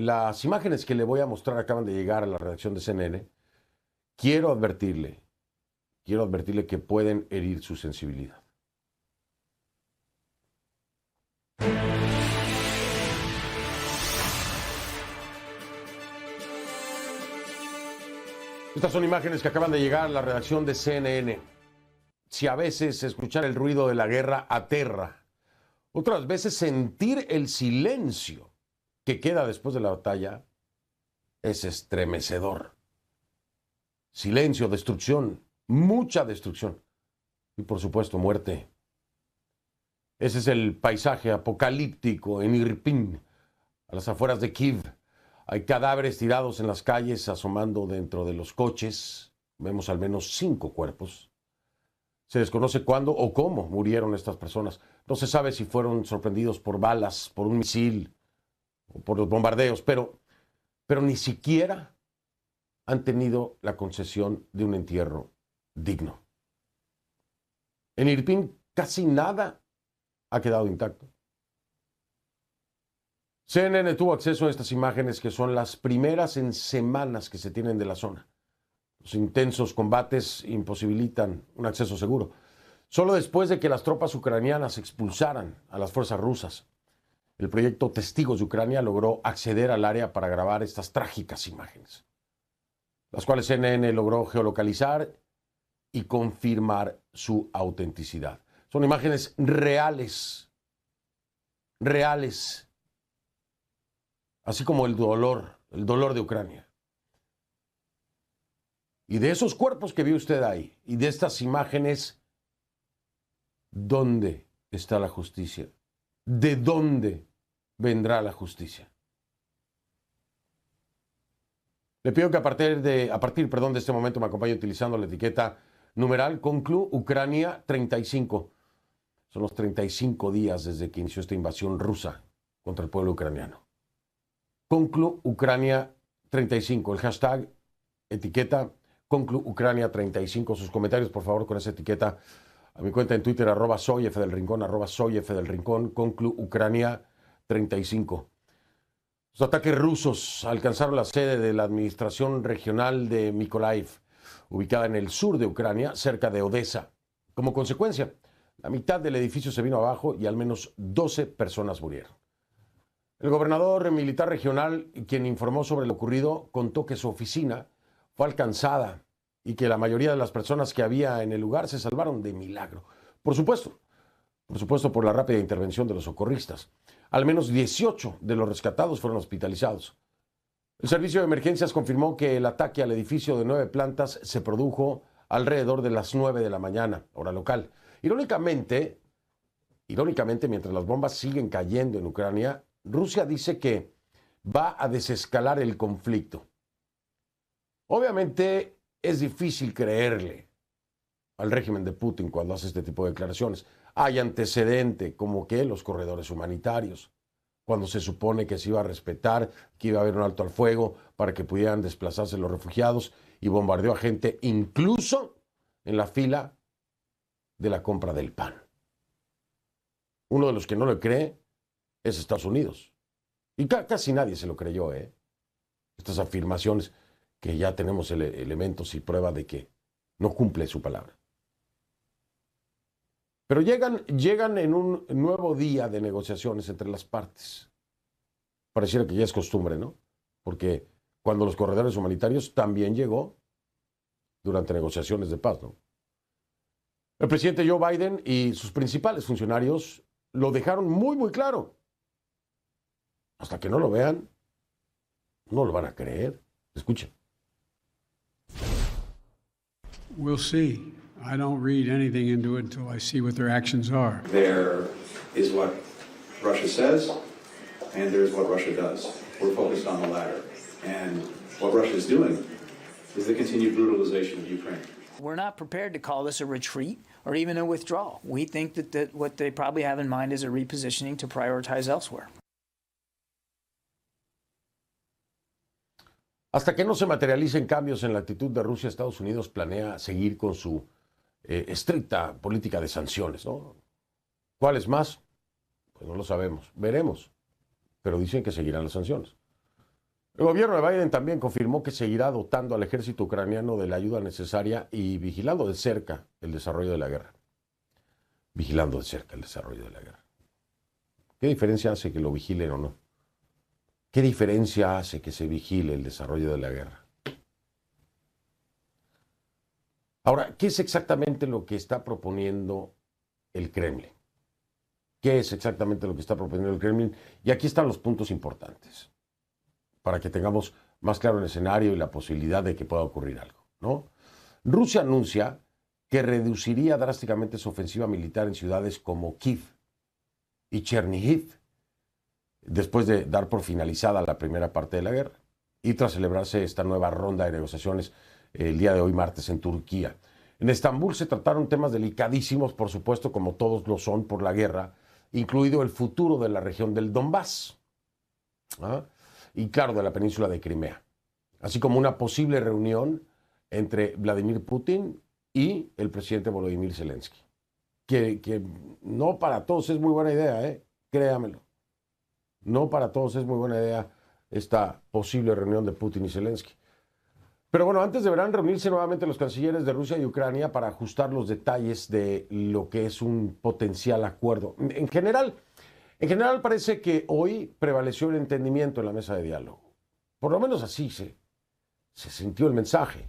Las imágenes que le voy a mostrar acaban de llegar a la redacción de CNN. Quiero advertirle que pueden herir su sensibilidad. Estas son imágenes que acaban de llegar a la redacción de CNN. Si a veces escuchar el ruido de la guerra aterra, otras veces sentir el silencio que queda después de la batalla es estremecedor. Silencio, destrucción, mucha destrucción y por supuesto muerte. Ese es el paisaje apocalíptico en Irpin, a las afueras de Kiev. Hay cadáveres tirados en las calles, asomando dentro de los coches. Vemos al menos 5 cuerpos. Se desconoce cuándo o cómo murieron estas personas. No se sabe si fueron sorprendidos por balas, por un misil o por los bombardeos, pero ni siquiera han tenido la concesión de un entierro digno. En Irpin casi nada ha quedado intacto. CNN tuvo acceso a estas imágenes que son las primeras en semanas que se tienen de la zona. Los intensos combates imposibilitan un acceso seguro. Solo después de que las tropas ucranianas expulsaran a las fuerzas rusas, el proyecto Testigos de Ucrania logró acceder al área para grabar estas trágicas imágenes, las cuales CNN logró geolocalizar y confirmar su autenticidad. Son imágenes reales, así como el dolor de Ucrania. Y de esos cuerpos que vio usted ahí, y de estas imágenes, ¿dónde está la justicia? ¿De dónde vendrá la justicia? Le pido que a partir de este momento me acompañe utilizando la etiqueta numeral Conclu Ucrania 35. Son los 35 días desde que inició esta invasión rusa contra el pueblo ucraniano. Conclu Ucrania 35, el hashtag, etiqueta Conclu Ucrania 35. Sus comentarios, por favor, con esa etiqueta a mi cuenta en Twitter, @soyfdelrincón, @soyfdelrincón, Conclu Ucrania 35. Los ataques rusos alcanzaron la sede de la administración regional de Mykolaiv, ubicada en el sur de Ucrania, cerca de Odessa. Como consecuencia, la mitad del edificio se vino abajo y al menos 12 personas murieron. El gobernador militar regional, quien informó sobre lo ocurrido, contó que su oficina fue alcanzada y que la mayoría de las personas que había en el lugar se salvaron de milagro. Por supuesto, por la rápida intervención de los socorristas. Al menos 18 de los rescatados fueron hospitalizados. El servicio de emergencias confirmó que el ataque al edificio de 9 plantas se produjo alrededor de las 9 de la mañana, hora local. Irónicamente, mientras las bombas siguen cayendo en Ucrania, Rusia dice que va a desescalar el conflicto. Obviamente es difícil creerle al régimen de Putin cuando hace este tipo de declaraciones. Hay antecedente, como que los corredores humanitarios, cuando se supone que se iba a respetar, que iba a haber un alto al fuego para que pudieran desplazarse los refugiados, y bombardeó a gente incluso en la fila de la compra del pan. Uno de los que no lo cree es Estados Unidos. Y casi nadie se lo creyó, ¿eh? Estas afirmaciones que ya tenemos elementos y prueba de que no cumple su palabra. Pero llegan en un nuevo día de negociaciones entre las partes. Pareciera que ya es costumbre, ¿no? Porque cuando los corredores humanitarios también llegó durante negociaciones de paz, ¿no? El presidente Joe Biden y sus principales funcionarios lo dejaron muy, muy claro. Hasta que no lo vean, no lo van a creer. Escuchen. We'll see. I don't read anything into it until I see what their actions are. There is what Russia says, and there is what Russia does. We're focused on the latter. And what Russia is doing is the continued brutalization of Ukraine. We're not prepared to call this a retreat or even a withdrawal. We think that what they probably have in mind is a repositioning to prioritize elsewhere. Hasta que no se materialicen cambios en la actitud de Rusia, Estados Unidos planea seguir con su estricta política de sanciones, ¿no? ¿Cuáles más? Pues no lo sabemos. Veremos. Pero dicen que seguirán las sanciones. El gobierno de Biden también confirmó que seguirá dotando al ejército ucraniano de la ayuda necesaria y vigilando de cerca el desarrollo de la guerra. Vigilando de cerca el desarrollo de la guerra. ¿Qué diferencia hace que lo vigilen o no? ¿Qué diferencia hace que se vigile el desarrollo de la guerra? Ahora, ¿qué es exactamente lo que está proponiendo el Kremlin? ¿Qué es exactamente lo que está proponiendo el Kremlin? Y aquí están los puntos importantes, para que tengamos más claro el escenario y la posibilidad de que pueda ocurrir algo, ¿no? Rusia anuncia que reduciría drásticamente su ofensiva militar en ciudades como Kiev y Chernihiv, después de dar por finalizada la primera parte de la guerra y tras celebrarse esta nueva ronda de negociaciones el día de hoy, martes, en Turquía. En Estambul se trataron temas delicadísimos, por supuesto, como todos lo son por la guerra, incluido el futuro de la región del Donbass, ¿ah? Y claro, de la península de Crimea, así como una posible reunión entre Vladimir Putin y el presidente Volodymyr Zelensky, que no para todos es muy buena idea, créamelo. No para todos es muy buena idea esta posible reunión de Putin y Zelensky. Pero bueno, antes deberán reunirse nuevamente los cancilleres de Rusia y Ucrania para ajustar los detalles de lo que es un potencial acuerdo. En general parece que hoy prevaleció el entendimiento en la mesa de diálogo. Por lo menos así se sintió el mensaje.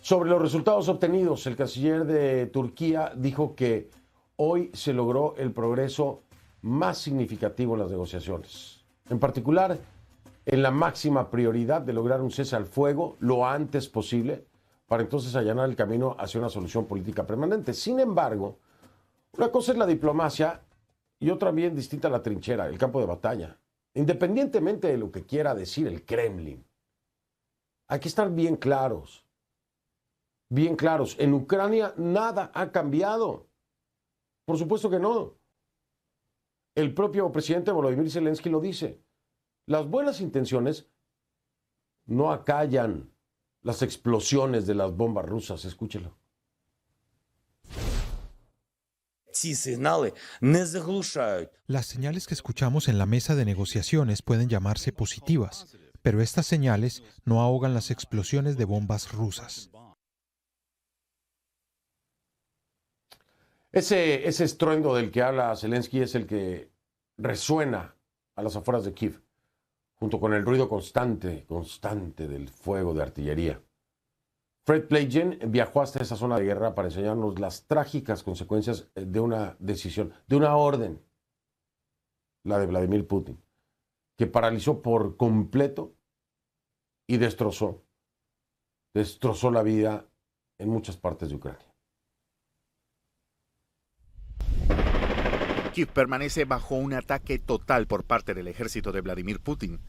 Sobre los resultados obtenidos, el canciller de Turquía dijo que hoy se logró el progreso más significativo en las negociaciones. En particular, en la máxima prioridad de lograr un cese al fuego lo antes posible para entonces allanar el camino hacia una solución política permanente. Sin embargo, una cosa es la diplomacia y otra bien distinta la trinchera, el campo de batalla. Independientemente de lo que quiera decir el Kremlin, hay que estar bien claros. Bien claros. En Ucrania nada ha cambiado. Por supuesto que no. El propio presidente Volodymyr Zelensky lo dice. Las buenas intenciones no acallan las explosiones de las bombas rusas. Escúchelo. Las señales que escuchamos en la mesa de negociaciones pueden llamarse positivas, pero estas señales no ahogan las explosiones de bombas rusas. Ese estruendo del que habla Zelensky es el que resuena a las afueras de Kiev, junto con el ruido constante del fuego de artillería. Fred Pleitgen viajó hasta esa zona de guerra para enseñarnos las trágicas consecuencias de una decisión, de una orden, la de Vladimir Putin, que paralizó por completo y destrozó la vida en muchas partes de Ucrania. Kiev permanece bajo un ataque total por parte del ejército de Vladimir Putin.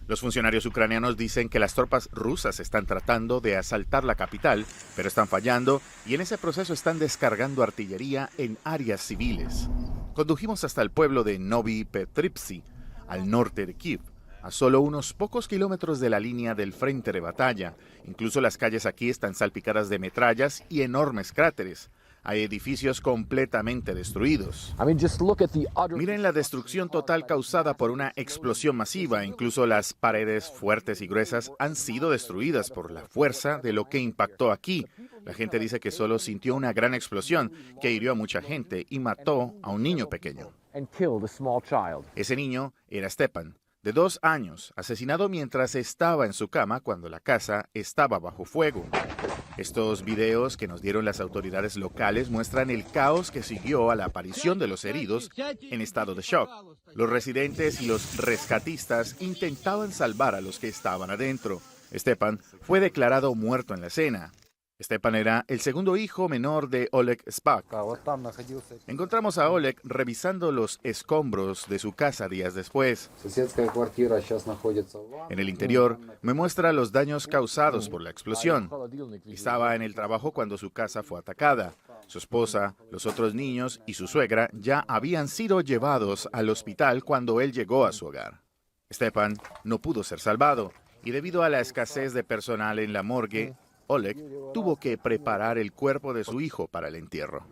Los funcionarios ucranianos dicen que las tropas rusas están tratando de asaltar la capital, pero están fallando y en ese proceso están descargando artillería en áreas civiles. Condujimos hasta el pueblo de Novi Petrivsky, al norte de Kiev, a solo unos pocos kilómetros de la línea del frente de batalla. Incluso las calles aquí están salpicadas de metrallas y enormes cráteres. Hay edificios completamente destruidos. Miren la destrucción total causada por una explosión masiva. Incluso las paredes fuertes y gruesas han sido destruidas por la fuerza de lo que impactó aquí. La gente dice que solo sintió una gran explosión que hirió a mucha gente y mató a un niño pequeño. Ese niño era Stepan, de 2 años, asesinado mientras estaba en su cama cuando la casa estaba bajo fuego. Estos videos que nos dieron las autoridades locales muestran el caos que siguió a la aparición de los heridos en estado de shock. Los residentes y los rescatistas intentaban salvar a los que estaban adentro. Stepan fue declarado muerto en la escena. Stepan era el segundo hijo menor de Oleg Spak. Encontramos a Oleg revisando los escombros de su casa días después. En el interior me muestra los daños causados por la explosión. Estaba en el trabajo cuando su casa fue atacada. Su esposa, los otros niños y su suegra ya habían sido llevados al hospital cuando él llegó a su hogar. Stepan no pudo ser salvado y debido a la escasez de personal en la morgue, Oleg tuvo que preparar el cuerpo de su hijo para el entierro.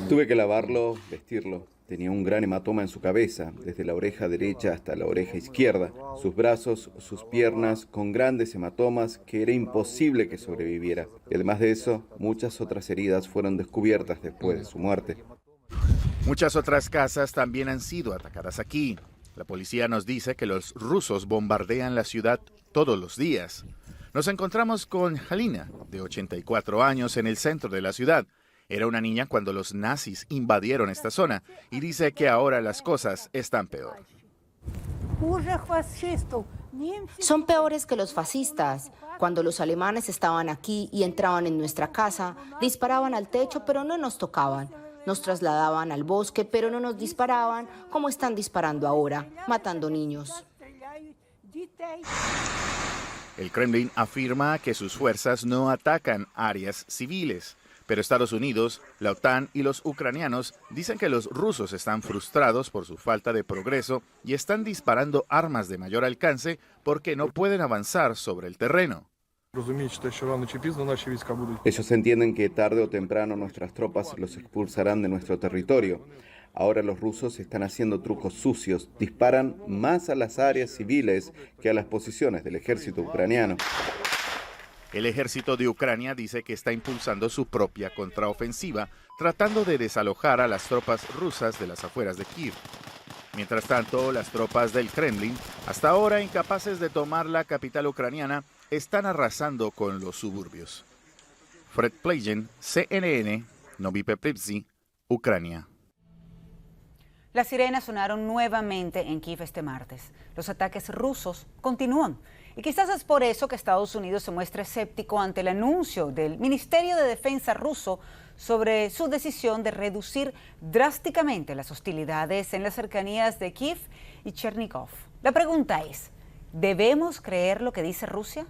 Tuve que lavarlo, vestirlo. Tenía un gran hematoma en su cabeza, desde la oreja derecha hasta la oreja izquierda. Sus brazos, sus piernas, con grandes hematomas que era imposible que sobreviviera. Y además de eso, muchas otras heridas fueron descubiertas después de su muerte. Muchas otras casas también han sido atacadas aquí. La policía nos dice que los rusos bombardean la ciudad todos los días. Nos encontramos con Halina, de 84 años, en el centro de la ciudad. Era una niña cuando los nazis invadieron esta zona y dice que ahora las cosas están peor. Son peores que los fascistas. Cuando los alemanes estaban aquí y entraban en nuestra casa, disparaban al techo pero no nos tocaban. Nos trasladaban al bosque pero no nos disparaban como están disparando ahora, matando niños. El Kremlin afirma que sus fuerzas no atacan áreas civiles. Pero Estados Unidos, la OTAN y los ucranianos dicen que los rusos están frustrados por su falta de progreso y están disparando armas de mayor alcance porque no pueden avanzar sobre el terreno. Ellos entienden que tarde o temprano nuestras tropas los expulsarán de nuestro territorio. Ahora los rusos están haciendo trucos sucios, disparan más a las áreas civiles que a las posiciones del ejército ucraniano. El ejército de Ucrania dice que está impulsando su propia contraofensiva, tratando de desalojar a las tropas rusas de las afueras de Kiev. Mientras tanto, las tropas del Kremlin, hasta ahora incapaces de tomar la capital ucraniana, están arrasando con los suburbios. Fred Plejen, CNN, Novi Peprivzi, Ucrania. Las sirenas sonaron nuevamente en Kiev este martes. Los ataques rusos continúan. Y quizás es por eso que Estados Unidos se muestra escéptico ante el anuncio del Ministerio de Defensa ruso sobre su decisión de reducir drásticamente las hostilidades en las cercanías de Kiev y Chernígov. La pregunta es, ¿debemos creer lo que dice Rusia?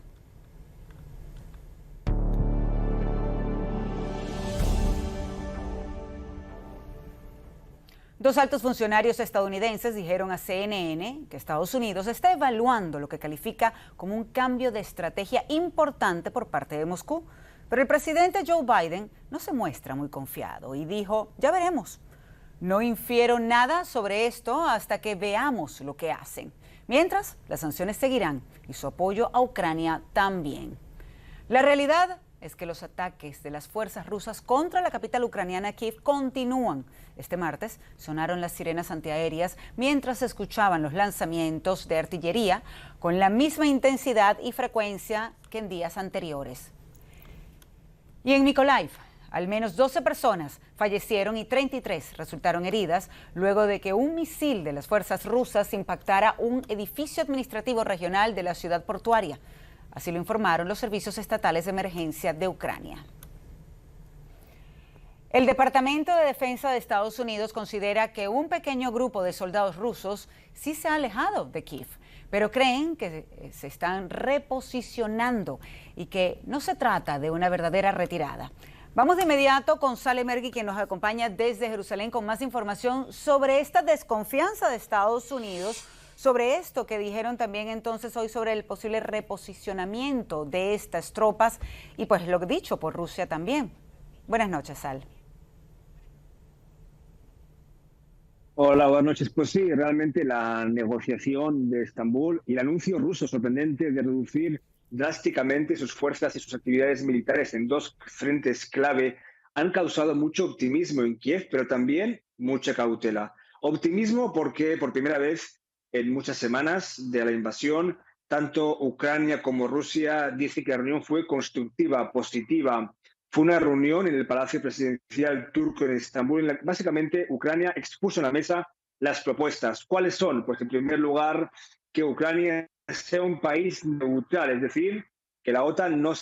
Dos altos funcionarios estadounidenses dijeron a CNN que Estados Unidos está evaluando lo que califica como un cambio de estrategia importante por parte de Moscú. Pero el presidente Joe Biden no se muestra muy confiado y dijo, ya veremos. No infiero nada sobre esto hasta que veamos lo que hacen. Mientras, las sanciones seguirán y su apoyo a Ucrania también. La realidad es que los ataques de las fuerzas rusas contra la capital ucraniana Kiev continúan. Este martes sonaron las sirenas antiaéreas mientras se escuchaban los lanzamientos de artillería con la misma intensidad y frecuencia que en días anteriores. Y en Mykolaiv, al menos 12 personas fallecieron y 33 resultaron heridas luego de que un misil de las fuerzas rusas impactara un edificio administrativo regional de la ciudad portuaria. Así lo informaron los servicios estatales de emergencia de Ucrania. El Departamento de Defensa de Estados Unidos considera que un pequeño grupo de soldados rusos sí se ha alejado de Kiev, pero creen que se están reposicionando y que no se trata de una verdadera retirada. Vamos de inmediato con Sale Mergui, quien nos acompaña desde Jerusalén con más información sobre esta desconfianza de Estados Unidos, sobre esto que dijeron también entonces hoy sobre el posible reposicionamiento de estas tropas y pues lo dicho por Rusia también. Buenas noches, Sal. Hola, buenas noches. Pues sí, realmente la negociación de Estambul y el anuncio ruso sorprendente de reducir drásticamente sus fuerzas y sus actividades militares en dos frentes clave han causado mucho optimismo en Kiev, pero también mucha cautela. Optimismo porque por primera vez en muchas semanas de la invasión, tanto Ucrania como Rusia dicen que la reunión fue constructiva, positiva. Fue una reunión en el Palacio Presidencial turco en Estambul, en la que básicamente Ucrania expuso en la mesa las propuestas. ¿Cuáles son? Pues en primer lugar, que Ucrania sea un país neutral, es decir, que la OTAN no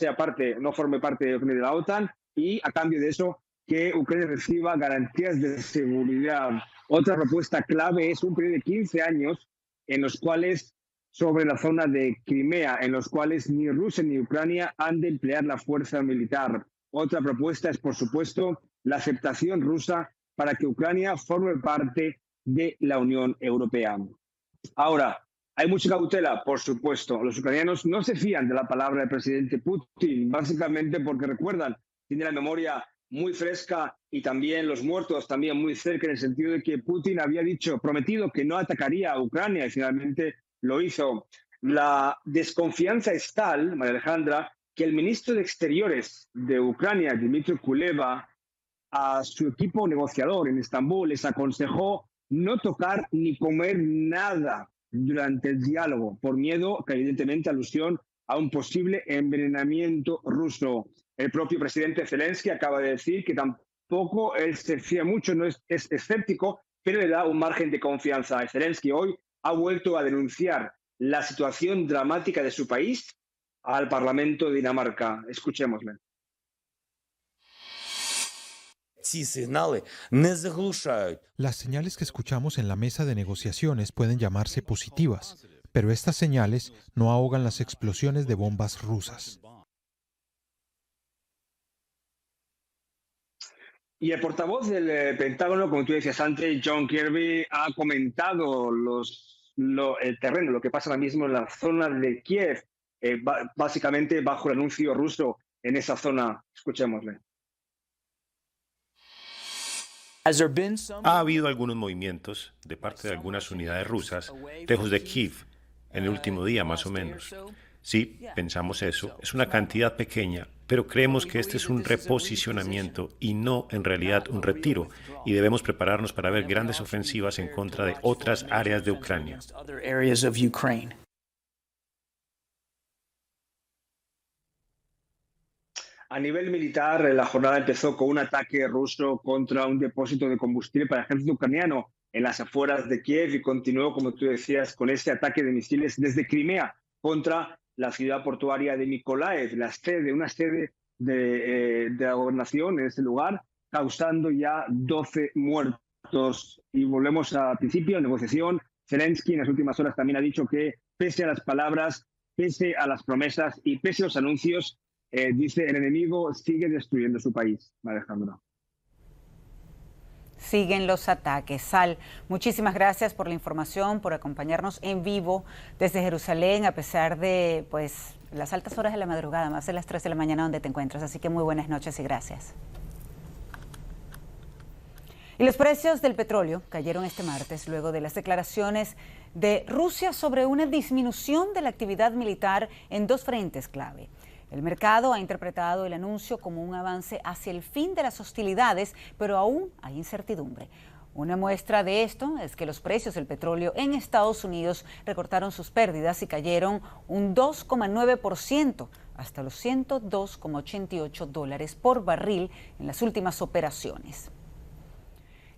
forme parte de la OTAN y a cambio de eso que Ucrania reciba garantías de seguridad. Otra propuesta clave es un periodo de 15 años en los cuales, sobre la zona de Crimea, en los cuales ni Rusia ni Ucrania han de emplear la fuerza militar. Otra propuesta es, por supuesto, la aceptación rusa para que Ucrania forme parte de la Unión Europea. Ahora, hay mucha cautela, por supuesto. Los ucranianos no se fían de la palabra del presidente Putin, básicamente porque recuerdan, tiene la memoria muy fresca y también los muertos también muy cerca, en el sentido de que Putin había prometido que no atacaría a Ucrania y finalmente lo hizo. La desconfianza es tal, María Alejandra, que el ministro de Exteriores de Ucrania, Dmytro Kuleba, a su equipo negociador en Estambul les aconsejó no tocar ni comer nada durante el diálogo, por miedo, que evidentemente alusión a un posible envenenamiento ruso. El propio presidente Zelensky acaba de decir que tampoco él se fía mucho, no es escéptico, pero le da un margen de confianza. Zelensky hoy ha vuelto a denunciar la situación dramática de su país al Parlamento de Dinamarca. Escuchémosle. Las señales que escuchamos en la mesa de negociaciones pueden llamarse positivas, pero estas señales no ahogan las explosiones de bombas rusas. Y el portavoz del Pentágono, como tú decías antes, John Kirby, ha comentado el terreno, lo que pasa ahora mismo en la zona de Kiev, básicamente bajo el anuncio ruso en esa zona. Escuchémosle. Ha habido algunos movimientos de parte de algunas unidades rusas lejos de Kiev en el último día, más o menos. Sí, pensamos eso. Es una cantidad pequeña, pero creemos que este es un reposicionamiento y no en realidad un retiro, y debemos prepararnos para ver grandes ofensivas en contra de otras áreas de Ucrania. A nivel militar, la jornada empezó con un ataque ruso contra un depósito de combustible para el ejército ucraniano en las afueras de Kiev y continuó, como tú decías, con este ataque de misiles desde Crimea contra la ciudad portuaria de Mykolaiv, una sede de la gobernación en ese lugar, causando ya 12 muertos. Y volvemos al principio, negociación. Zelensky en las últimas horas también ha dicho que pese a las palabras, pese a las promesas y pese a los anuncios, dice, el enemigo sigue destruyendo su país. Alejandra. Siguen los ataques. Sal, muchísimas gracias por la información, por acompañarnos en vivo desde Jerusalén, a pesar de las altas horas de la madrugada, más de las 3 de la mañana donde te encuentras. Así que muy buenas noches y gracias. Y los precios del petróleo cayeron este martes luego de las declaraciones de Rusia sobre una disminución de la actividad militar en dos frentes clave. El mercado ha interpretado el anuncio como un avance hacia el fin de las hostilidades, pero aún hay incertidumbre. Una muestra de esto es que los precios del petróleo en Estados Unidos recortaron sus pérdidas y cayeron un 2,9% hasta los $102,88 por barril en las últimas operaciones.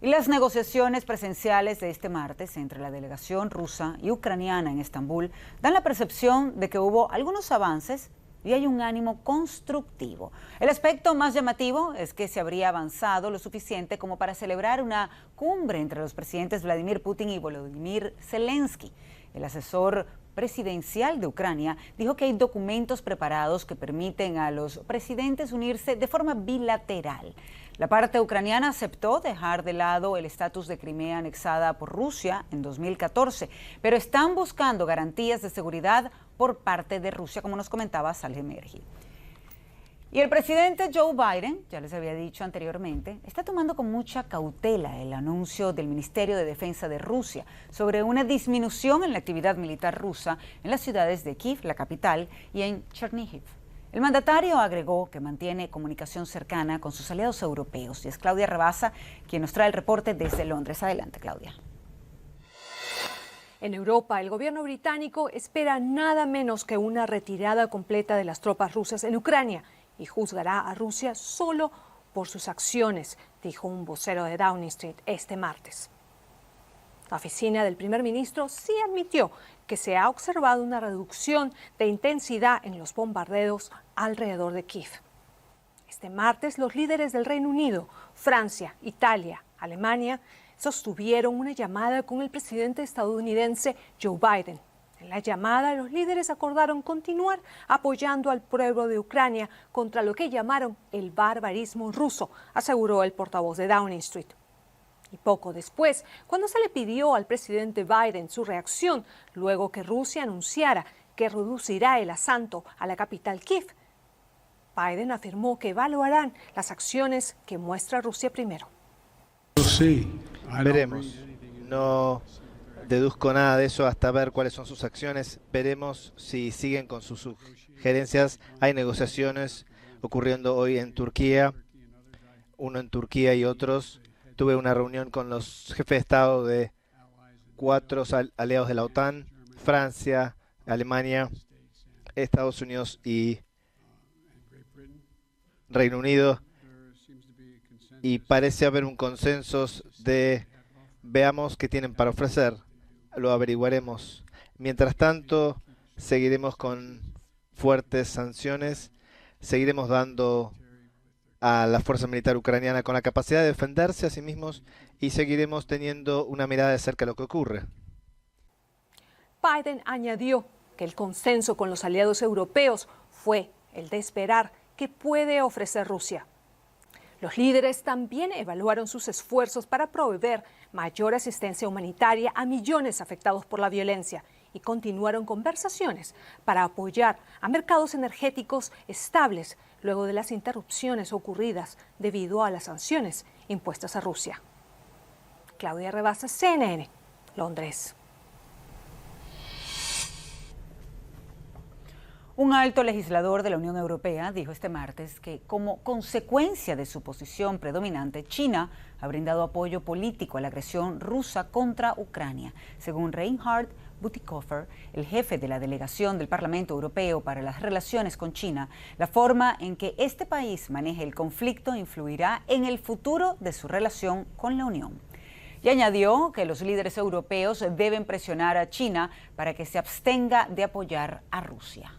Y las negociaciones presenciales de este martes entre la delegación rusa y ucraniana en Estambul dan la percepción de que hubo algunos avances y hay un ánimo constructivo. El aspecto más llamativo es que se habría avanzado lo suficiente como para celebrar una cumbre entre los presidentes Vladimir Putin y Volodymyr Zelensky. El asesor presidencial de Ucrania dijo que hay documentos preparados que permiten a los presidentes unirse de forma bilateral. La parte ucraniana aceptó dejar de lado el estatus de Crimea anexada por Rusia en 2014, pero están buscando garantías de seguridad por parte de Rusia, como nos comentaba Saleh Merhi. Y el presidente Joe Biden, ya les había dicho anteriormente, está tomando con mucha cautela el anuncio del Ministerio de Defensa de Rusia sobre una disminución en la actividad militar rusa en las ciudades de Kiev, la capital, y en Chernihiv. El mandatario agregó que mantiene comunicación cercana con sus aliados europeos. Y es Claudia Rabasa quien nos trae el reporte desde Londres. Adelante, Claudia. En Europa, el gobierno británico espera nada menos que una retirada completa de las tropas rusas en Ucrania y juzgará a Rusia solo por sus acciones, dijo un vocero de Downing Street este martes. La oficina del primer ministro sí admitió que se ha observado una reducción de intensidad en los bombardeos alrededor de Kiev. Este martes, los líderes del Reino Unido, Francia, Italia, Alemania, sostuvieron una llamada con el presidente estadounidense Joe Biden. En la llamada, los líderes acordaron continuar apoyando al pueblo de Ucrania contra lo que llamaron el barbarismo ruso, aseguró el portavoz de Downing Street. Y poco después, cuando se le pidió al presidente Biden su reacción, luego que Rusia anunciara que reducirá el asalto a la capital Kiev, Biden afirmó que evaluarán las acciones que muestra Rusia primero. Veremos. No deduzco nada de eso hasta ver cuáles son sus acciones. Veremos si siguen con sus sugerencias. Hay negociaciones ocurriendo hoy en Turquía, uno en Turquía y otros. Tuve una reunión con los jefes de Estado de 4 aliados de la OTAN, Francia, Alemania, Estados Unidos y Reino Unido. Y parece haber un consenso de veamos qué tienen para ofrecer, lo averiguaremos. Mientras tanto, seguiremos con fuertes sanciones, seguiremos dando a la fuerza militar ucraniana con la capacidad de defenderse a sí mismos y seguiremos teniendo una mirada de cerca a lo que ocurre. Biden añadió que el consenso con los aliados europeos fue el de esperar qué puede ofrecer Rusia. Los líderes también evaluaron sus esfuerzos para proveer mayor asistencia humanitaria a millones afectados por la violencia y continuaron conversaciones para apoyar a mercados energéticos estables luego de las interrupciones ocurridas debido a las sanciones impuestas a Rusia. Claudia Rebasa, CNN, Londres. Un alto legislador de la Unión Europea dijo este martes que, como consecuencia de su posición predominante, China ha brindado apoyo político a la agresión rusa contra Ucrania. Según Reinhard Bütikofer, el jefe de la delegación del Parlamento Europeo para las relaciones con China, la forma en que este país maneje el conflicto influirá en el futuro de su relación con la Unión. Y añadió que los líderes europeos deben presionar a China para que se abstenga de apoyar a Rusia.